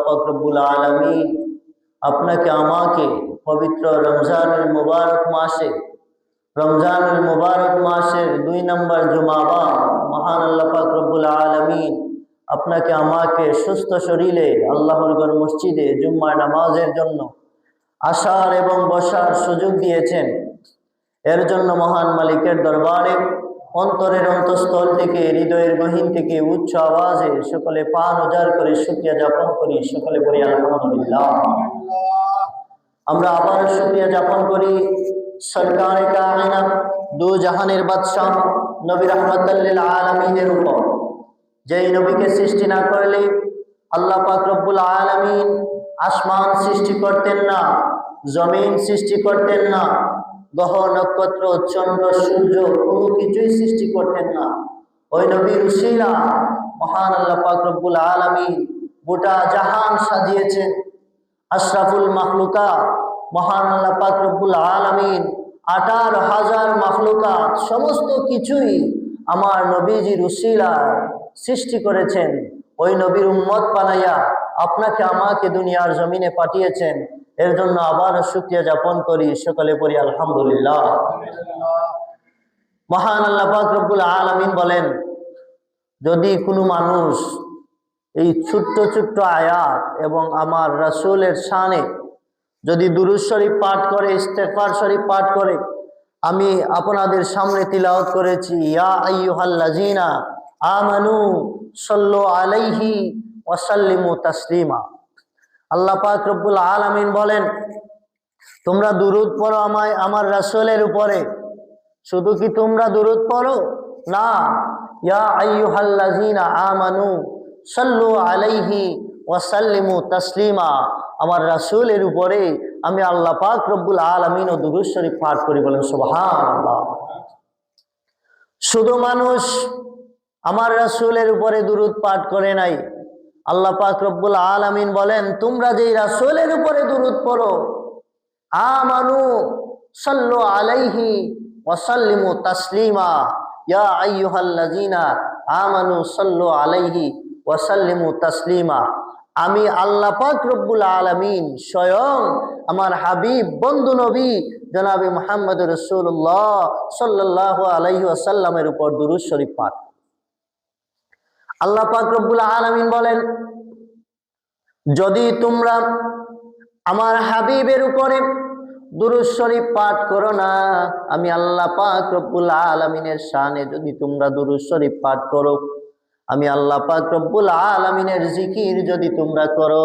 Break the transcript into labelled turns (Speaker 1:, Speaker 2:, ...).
Speaker 1: পাক রব্বুল আলামিন আপনাকে আমাকে পবিত্র রমজানুল মুবারক মাসের 2 নম্বর জুমাবার মহান আল্লাহ পাক রব্বুল আলামিন আপনাকে আমাকে সুস্থ শরীরে আল্লাহর ঘর মসজিদে জুম্মার নামাজের জন্য আসার এবং বসার সুযোগ দিয়েছেন। এর জন্য মহান মালিকের দরবারে অন্তরের অন্তঃস্থল থেকে, হৃদয়ের গহীন থেকে উচ্চ আওয়াজে সকলে পান উজাড় করে শুকরিয়া জ্ঞাপন করি। সকলে বলি আলহামদুলিল্লাহ। আমরা আবার শুকরিয়া জ্ঞাপন করি সরকারে কায়নাত, দু জাহানের বাদশাহ নবী রাহমাতুল লিল আলামিনের উপর, যেই নবীকে সৃষ্টি না করলে আল্লাহ পাক রব্বুল আলামিন আসমান সৃষ্টি করতেন না, জমিন সৃষ্টি করতেন না, গ্রহ নক্ষত্র চন্দ্র সূর্য কোনো কিছুই সৃষ্টি করতেন না। ওই নবীর উসিলা মহান আল্লাহ পাক রব্বুল আলামিন গোটা জাহান সাজিয়েছেন। আশরাফুল মাখলুকাত মহান আল্লাহ পাক রব্বুল আলামিন 18,000 মাখলুকাত সমস্ত কিছুই আমার নবীজির উসিলায় সৃষ্টি করেছেন। ওই নবীর উম্মত বানাইয়া আপনাকে আমাকে দুনিয়ার জমিনে পাঠিয়েছেন। এর জন্য আবার শুকরিয়া জ্ঞাপন করি। সকলে পড়ি আলহামদুলিল্লাহ। মহান আল্লাহ পাক রব্বুল আলামিন বলেন, যদি কোনো মানুষ এই ছোট্ট ছোট্ট আয়াত এবং আমার রাসূলের শানে যদি দুরূদ শরীফ পাঠ করে, ইস্তেগফার শরীফ পাঠ করে, আমি আপনাদের সামনে তিলাওয়াত করেছি, ইয়া আইয়ুহাল্লাযীনা আমানু সাল্লু আলাইহি ওয়া সাল্লিমু তাসলিমা। আল্লাহ পাক রব্বুল আলামিন বলেন, তোমরা দুরূদ পড়ো আমার রাসূলের উপরে। শুধু কি তোমরা দুরূদ পড়ো? না, ইয়া আইয়ুহাল্লাযীনা আমানু সাল্লু আলাইহি ওয়া সাল্লিমু তাসলিমা। আমার রাসূলের উপরে আমি আল্লাহ পাক রব্বুল আলামিন ও দুরূদ শরীফ পাঠ করি। বলেন সুবহানাল্লাহ। শুধু মানুষ আমার রাসূলের উপরে দুরূদ পাঠ করে নাই, আল্লাহ পাক রব্বুল আলামিন বলেন, তোমরা যেই রাসূলের উপরে দুরূদ পড়ো, আমানু সাল্লু আলাইহি ওয়া সাল্লিমু তাসলিমা, ইয়া আইয়ুহাল্লাযীনা আমানু সাল্লু আলাইহি ওয়া সাল্লিমু তাসলিমা। আমি আল্লাহ পাক রব্বুল আলামিন স্বয়ং আমার হাবিব বন্ধু নবী জনাবে মুহাম্মদ রাসূলুল্লাহ সাল্লাল্লাহু আলাইহি ওয়াসাল্লামের উপর দুরূদ শরীফ পাঠ। আল্লাহ পাক রব্বুল আলামিন বলেন, যদি তোমরা আমার হাবিবের উপরে দুরূদ শরীফ পাঠ করো না, আমি আল্লাহ পাক রব্বুল আলামিনের শানে যদি তোমরা দুরূদ শরীফ পাঠ করো, আমি আল্লাহ পাক রব্বুল আলামিনের জিকির যদি তোমরা করো,